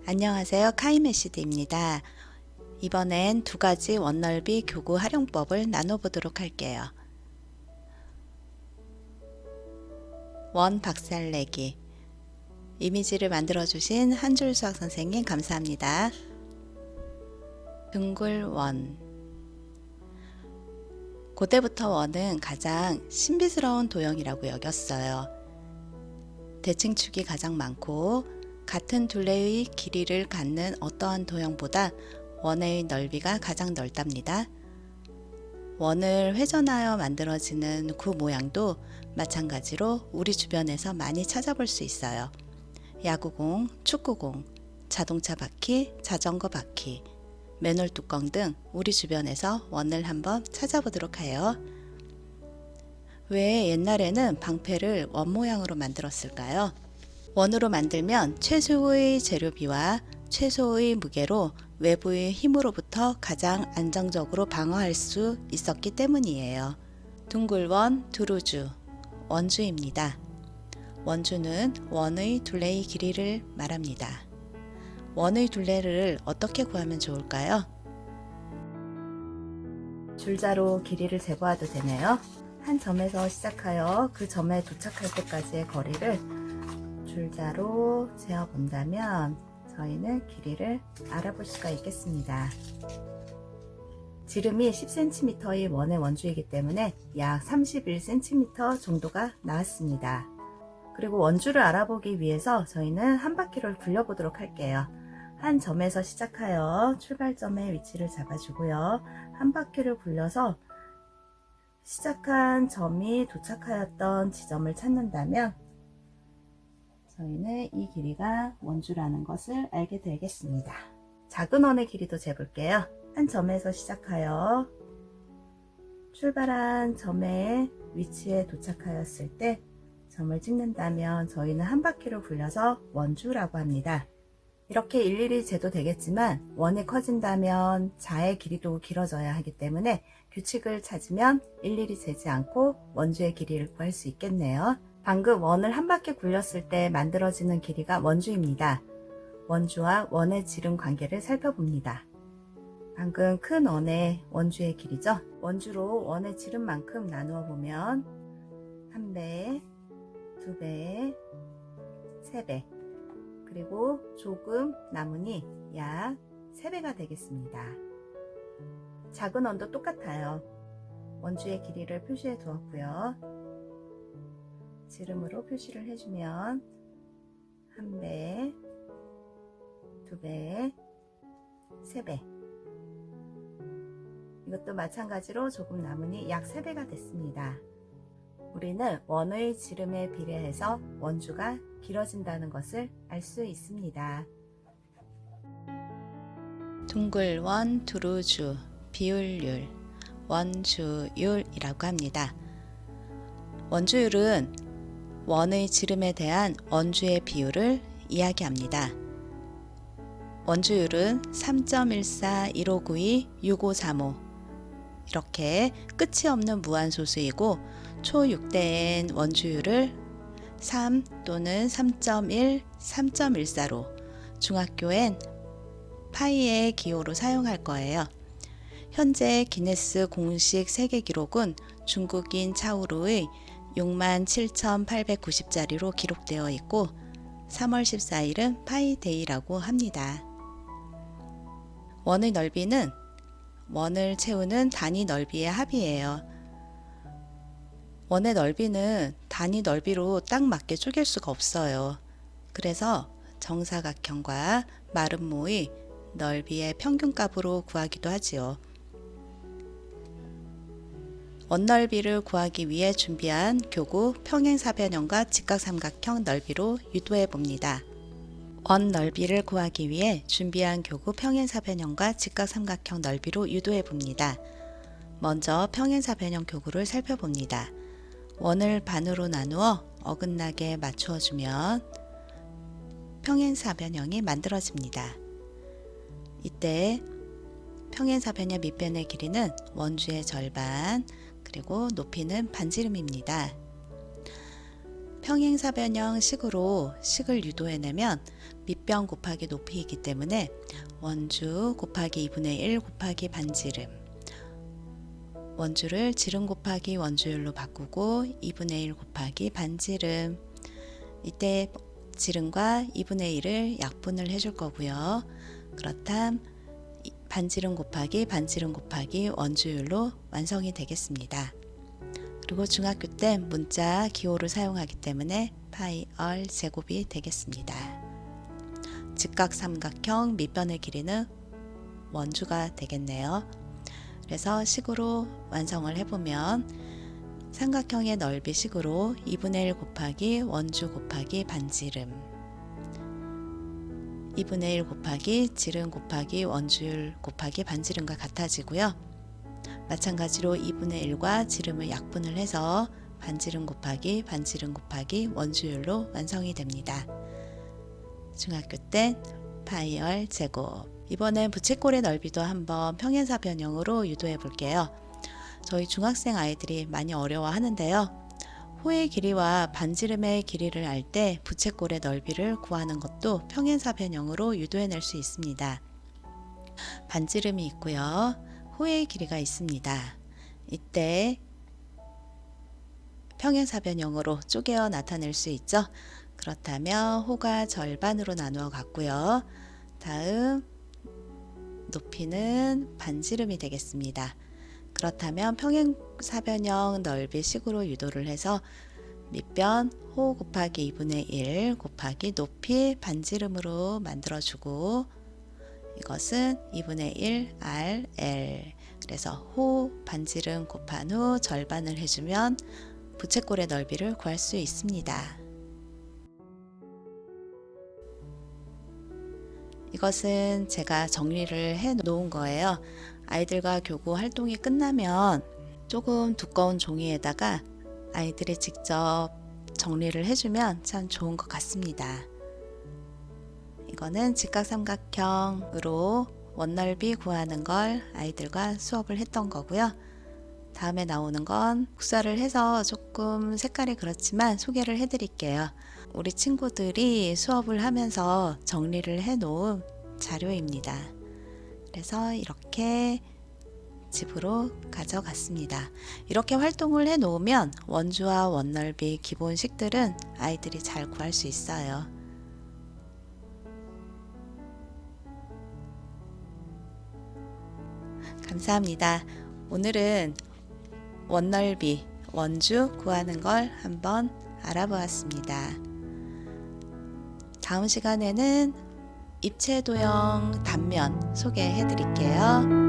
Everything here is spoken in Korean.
안녕하세요. 카이메시드입니다. 이번엔 두 가지 원넓이 교구 활용법을 나눠보도록 할게요. 원 박살내기. 이미지를 만들어주신 한줄 수학 선생님 감사합니다. 둥글 원. 고대부터 원은 가장 신비스러운 도형이라고 여겼어요. 대칭축이 가장 많고 같은 둘레의 길이를 갖는 어떠한 도형보다 원의 넓이가 가장 넓답니다. 원을 회전하여 만들어지는 구 모양도 마찬가지로 우리 주변에서 많이 찾아볼 수 있어요. 야구공, 축구공, 자동차 바퀴, 자전거 바퀴, 맨홀 뚜껑 등 우리 주변에서 원을 한번 찾아보도록 해요. 왜 옛날에는 방패를 원 모양으로 만들었을까요? 원으로 만들면 최소의 재료비와 최소의 무게로 외부의 힘으로부터 가장 안정적으로 방어할 수 있었기 때문이에요. 둥글원 두루주, 원주입니다. 원주는 원의 둘레의 길이를 말합니다. 원의 둘레를 어떻게 구하면 좋을까요? 줄자로 길이를 재보아도 되네요. 한 점에서 시작하여 그 점에 도착할 때까지의 거리를 줄자로 재어 본다면 저희는 길이를 알아볼 수가 있겠습니다. 지름이 10cm의 원의 원주이기 때문에 약 31cm 정도가 나왔습니다. 그리고 원주를 알아보기 위해서 저희는 한 바퀴를 굴려보도록 할게요. 한 점에서 시작하여 출발점의 위치를 잡아주고요. 한 바퀴를 굴려서 시작한 점이 도착하였던 지점을 찾는다면 저희는 이 길이가 원주라는 것을 알게 되겠습니다. 작은 원의 길이도 재볼게요. 한 점에서 시작하여 출발한 점의 위치에 도착하였을 때 점을 찍는다면 저희는 한 바퀴를 굴려서 원주라고 합니다. 이렇게 일일이 재도 되겠지만 원이 커진다면 자의 길이도 길어져야 하기 때문에 규칙을 찾으면 일일이 재지 않고 원주의 길이를 구할 수 있겠네요. 방금 원을 한 바퀴 굴렸을 때 만들어지는 길이가 원주입니다. 원주와 원의 지름 관계를 살펴봅니다. 방금 큰 원의 원주의 길이죠. 원주로 원의 지름만큼 나누어 보면 1배, 2배, 3배, 그리고 조금 남으니 약 3배가 되겠습니다. 작은 원도 똑같아요. 원주의 길이를 표시해 두었고요. 지름으로 표시를 해주면 1배, 2배, 3배, 이것도 마찬가지로 조금 남으니 약 3배가 됐습니다. 우리는 원의 지름에 비례해서 원주가 길어진다는 것을 알 수 있습니다. 둥글원 두루주, 비율율, 원주율이라고 합니다. 원주율은 원의 지름에 대한 원주의 비율을 이야기합니다. 원주율은 3.1415926535 이렇게 끝이 없는 무한소수이고 초6대엔 원주율을 3 또는 3.1, 3.14로 중학교엔 파이의 기호로 사용할 거예요. 현재 기네스 공식 세계 기록은 중국인 차우루의 67,890자리로 기록되어 있고 3월 14일은 파이데이라고 합니다. 원의 넓이는 원을 채우는 단위 넓이의 합이에요. 원의 넓이는 단위 넓이로 딱 맞게 쪼갤 수가 없어요. 그래서 정사각형과 마름모의 넓이의 평균값으로 구하기도 하지요. 원넓이를 구하기 위해 준비한 교구 평행사변형과 직각삼각형 넓이로 유도해 봅니다. 원넓이를 구하기 위해 준비한 교구 평행사변형과 직각삼각형 넓이로 유도해 봅니다. 먼저 평행사변형 교구를 살펴봅니다. 원을 반으로 나누어 어긋나게 맞추어 주면 평행사변형이 만들어집니다. 이때 평행사변형 밑변의 길이는 원주의 절반, 그리고 높이는 반지름입니다. 평행사변형 식으로 식을 유도해내면 밑변 곱하기 높이이기 때문에 원주 곱하기 2분의 1 곱하기 반지름, 원주를 지름 곱하기 원주율로 바꾸고 2분의 1 곱하기 반지름, 이때 지름과 2분의 1을 약분을 해줄 거고요. 그렇담 반지름 곱하기 반지름 곱하기 원주율로 완성이 되겠습니다. 그리고 중학교 때 문자 기호를 사용하기 때문에 파이 얼 제곱이 되겠습니다. 직각삼각형 밑변의 길이는 원주가 되겠네요. 그래서 식으로 완성을 해보면 삼각형의 넓이 식으로 2분의 1 곱하기 원주 곱하기 반지름, 2분의 1 곱하기 지름 곱하기 원주율 곱하기 반지름과 같아지고요. 마찬가지로 2분의 1과 지름을 약분을 해서 반지름 곱하기 반지름 곱하기 원주율로 완성이 됩니다. 중학교 때 파이 얼 제곱. 이번엔 부채꼴의 넓이도 한번 평행사변형으로 유도해 볼게요. 저희 중학생 아이들이 많이 어려워 하는데요. 호의 길이와 반지름의 길이를 알 때 부채꼴의 넓이를 구하는 것도 평행사변형으로 유도해낼 수 있습니다. 반지름이 있고요. 호의 길이가 있습니다. 이때 평행사변형으로 쪼개어 나타낼 수 있죠. 그렇다면 호가 절반으로 나누어 갔고요. 다음 높이는 반지름이 되겠습니다. 그렇다면 평행사변형 넓이 식으로 유도를 해서 밑변 호 곱하기 2분의 1 곱하기 높이 반지름으로 만들어주고, 이것은 2분의 1 R L, 그래서 호 반지름 곱한 후 절반을 해주면 부채꼴의 넓이를 구할 수 있습니다. 이것은 제가 정리를 해 놓은 거예요. 아이들과 교구 활동이 끝나면 조금 두꺼운 종이에다가 아이들이 직접 정리를 해주면 참 좋은 것 같습니다. 이거는 직각삼각형으로 원넓이 구하는 걸 아이들과 수업을 했던 거고요. 다음에 나오는 건 국사를 해서 조금 색깔이 그렇지만 소개를 해드릴게요. 우리 친구들이 수업을 하면서 정리를 해 놓은 자료입니다. 그래서 이렇게 집으로 가져갔습니다. 이렇게 활동을 해 놓으면 원주와 원넓이 기본식들은 아이들이 잘 구할 수 있어요. 감사합니다. 오늘은 원넓이, 원주 구하는 걸 한번 알아보았습니다. 다음 시간에는 입체도형 단면 소개해 드릴게요.